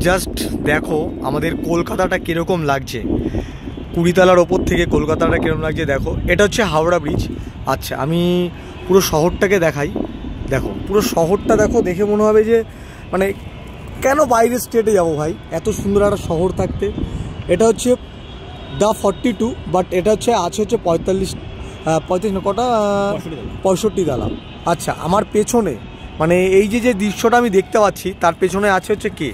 Just দেখো আমাদের কলকাতাটা কীরকম লাগছে, 20 তলার ওপর থেকে কলকাতাটা কীরকম লাগছে দেখো। এটা হচ্ছে হাওড়া ব্রিজ। আচ্ছা আমি পুরো শহরটাকে দেখাই। দেখো পুরো শহরটা দেখো, দেখে মনে হবে যে মানে কেন বাইরের স্টেটে যাবো ভাই, এত সুন্দর একটা শহর থাকতে। এটা হচ্ছে দ্য 42, বাট এটা হচ্ছে আছে হচ্ছে 45 না কটা 65 তলা। আচ্ছা আমার পেছনে মানে এই যে দৃশ্যটা আমি দেখতে পাচ্ছি তার পেছনে আছে হচ্ছে কে,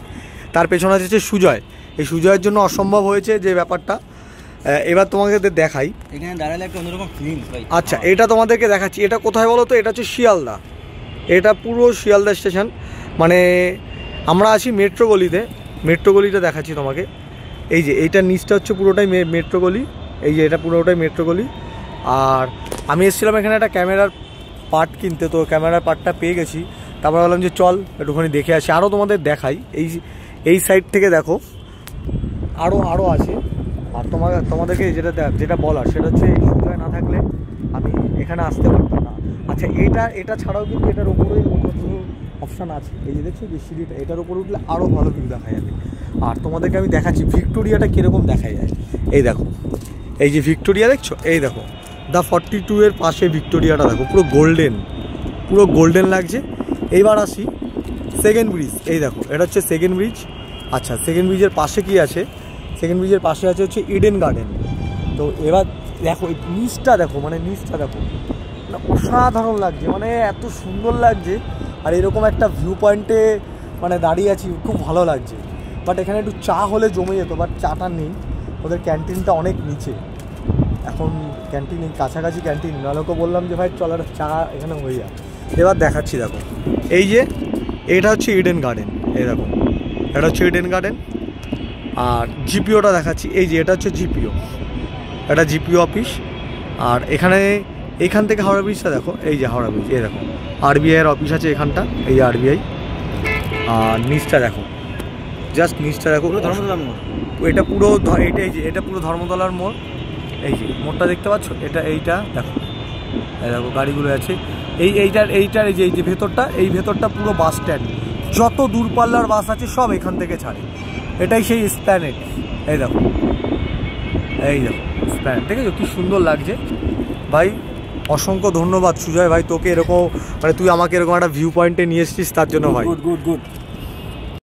তার পেছনে আছে হচ্ছে সুজয়। এই সুজয়ের জন্য অসম্ভব হয়েছে যে ব্যাপারটা। এবার তোমাকে দেখাই, এখানে দাঁড়ালে একটা অন্যরকম ফিলিংস ভাই। আচ্ছা এটা তোমাদেরকে দেখাচ্ছি। এটা কোথায় বলো তো? এটা হচ্ছে শিয়ালদা। এটা পুরো শিয়ালদা স্টেশন, মানে আমরা আছি মেট্রো গলিতে। মেট্রো গলিটা দেখাচ্ছি তোমাকে। এই যে এইটা নিচটা হচ্ছে পুরোটাই মেট্রো গলি। এই যে এটা পুরোটাই মেট্রো গলি। আর আমি এসেছিলাম এখানে একটা ক্যামেরার পার্ট কিনতে, তো ক্যামেরার পার্টটা পেয়ে গেছি। তারপর বললাম যে চল একটুখানি দেখে আসি, আরও তোমাদের দেখাই। এই সাইড থেকে দেখো আরও আছে। আর তোমাদেরকে যেটা বলার সেটা হচ্ছে এই সুজয় না থাকলে আমি এখানে আসতে পারতাম না। আচ্ছা এটা ছাড়াও কিন্তু এটার উপরেই অন্য কোনো অপশান আছে। এই যে দেখছো যে সিঁড়িটা, এটার উপরে উঠলে আরও ভালো ভিউ দেখা যাবে। আর তোমাদেরকে আমি দেখাচ্ছি ভিক্টোরিয়াটা কীরকম দেখা যায়। এই দেখো, এই যে ভিক্টোরিয়া দেখছো, এই দেখো দ্য 42 এর পাশে ভিক্টোরিয়াটা দেখো, পুরো গোল্ডেন লাগছে। এইবার আসি সেকেন্ড ব্রিজ। এই দেখো এটা হচ্ছে সেকেন্ড ব্রিজ। আচ্ছা সেকেন্ড ব্রিজের পাশে কি আছে? সেকেন্ড ব্রিজের পাশে আছে হচ্ছে ইডেন গার্ডেন। তো এবার দেখো এই নিচটা দেখো, মানে নিচটা দেখো অসাধারণ লাগছে, মানে এত সুন্দর লাগছে। আর এরকম একটা ভিউ পয়েন্টে মানে দাঁড়িয়ে আছি, খুব ভালো লাগছে। বাট এখানে একটু চা হলে জমে যেত, বাট চাটা নেই। ওদের ক্যান্টিনটা অনেক নিচে, এখন ক্যান্টিন কাছাকাছি ক্যান্টিন নালোকে বললাম যে ভাই চল একটা চা এখানে হয়ে যায়। এবার দেখাচ্ছি দেখো, এই যে এটা হচ্ছে ইডেন গার্ডেন। এই দেখো এটা হচ্ছে ইডেন গার্ডেন। আর জিপিওটা দেখাচ্ছি। এই যে এটা হচ্ছে জিপিও, এটা জিপিও অফিস। আর এখান থেকে হাওড়া ব্রিজটা দেখো, এই যে হাওড়া ব্রিজ। এই দেখো আরবিআইয়ের অফিস আছে এখানটা, এই আরবিআই। আর নিচটা দেখো, জাস্ট নিচটা দেখো, ধর্মতলার মোড়। এটা পুরো এই যে এটা পুরো ধর্মতলার মোড়। এই যে মোড়টা দেখতে পাচ্ছ, এইটা দেখো, এই দেখো গাড়িগুলো আছে। এইটার এই যে ভেতরটা পুরো বাস স্ট্যান্ড। যত দূরপাল্লার বাস আছে সব এখান থেকে ছাড়ে। এটাই সেই স্প্ল্যানেড। এই দেখো স্প্ল্যানেড, ঠিক আছে? কি সুন্দর লাগছে ভাই। অসংখ্য ধন্যবাদ সুজয় ভাই, তোকে এরকম মানে তুই আমাকে এরকম একটা ভিউ পয়েন্টে নিয়ে এসেছিস, তার জন্য ভাই। গুড